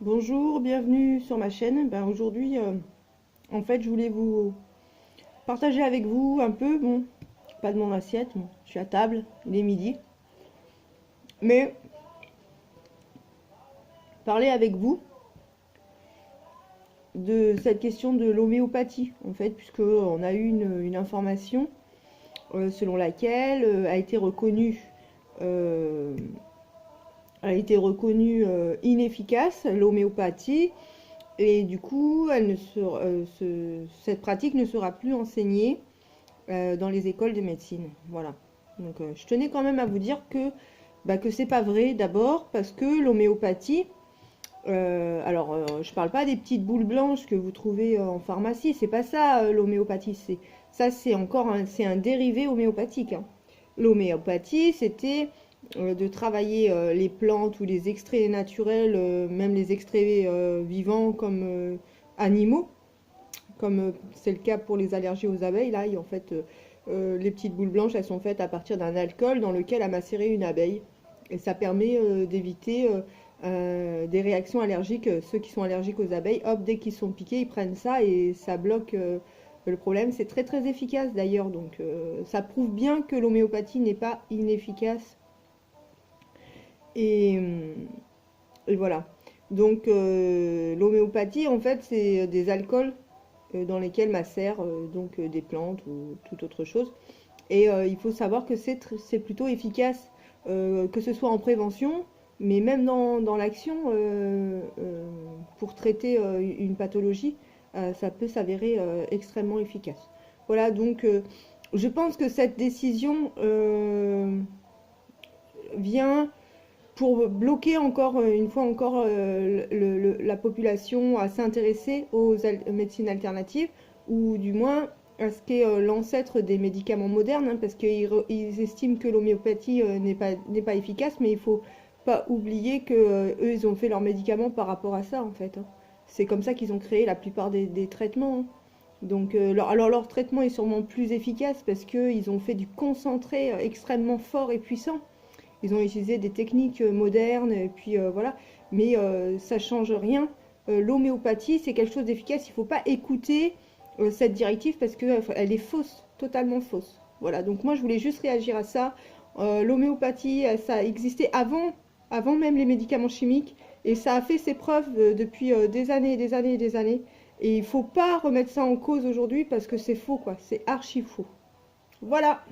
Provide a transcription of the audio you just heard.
Bonjour, bienvenue sur ma chaîne. Aujourd'hui, en fait, je voulais vous partager avec vous un peu, bon, pas de mon assiette, bon, je suis à table, il est midi, mais parler avec vous de cette question de l'homéopathie, en fait, puisque on a eu une information selon laquelle euh, inefficace l'homéopathie. Et du coup, cette pratique ne sera plus enseignée dans les écoles de médecine. Voilà. Donc, je tenais quand même à vous dire que c'est pas vrai d'abord parce que l'homéopathie, je parle pas des petites boules blanches que vous trouvez en pharmacie, c'est pas ça l'homéopathie. C'est un dérivé homéopathique, hein. L'homéopathie, c'était de travailler les plantes ou les extraits naturels, même les extraits vivants comme animaux, comme c'est le cas pour les allergies aux abeilles. Là, en fait, les petites boules blanches, elles sont faites à partir d'un alcool dans lequel a macéré une abeille. Et ça permet d'éviter des réactions allergiques. Ceux qui sont allergiques aux abeilles, hop, dès qu'ils sont piqués, ils prennent ça et ça bloque le problème. C'est très très efficace d'ailleurs. Donc ça prouve bien que l'homéopathie n'est pas inefficace. Et, et voilà. Donc l'homéopathie, en fait, c'est des alcools dans lesquels macèrent des plantes ou toute autre chose. Et il faut savoir que c'est plutôt efficace, que ce soit en prévention, mais même dans l'action, pour traiter une pathologie, ça peut s'avérer extrêmement efficace. Voilà, donc je pense que cette décision vient pour bloquer encore une fois encore la population à s'intéresser aux médecines alternatives, ou du moins à ce qu'est l'ancêtre des médicaments modernes, hein, parce qu'ils estiment que l'homéopathie n'est pas efficace, mais il faut pas oublier que eux ils ont fait leurs médicaments par rapport à ça en fait, hein. C'est comme ça qu'ils ont créé la plupart des traitements, hein. Donc leur traitement est sûrement plus efficace parce qu'ils ont fait du concentré extrêmement fort et puissant. Ils ont utilisé des techniques modernes, et puis voilà. Mais ça change rien. L'homéopathie, c'est quelque chose d'efficace. Il ne faut pas écouter cette directive parce qu'elle est fausse, totalement fausse. Voilà, donc moi je voulais juste réagir à ça. L'homéopathie, ça existait avant même les médicaments chimiques, et ça a fait ses preuves depuis des années, des années, des années. Et il ne faut pas remettre ça en cause aujourd'hui parce que c'est faux, quoi. C'est archi faux. Voilà.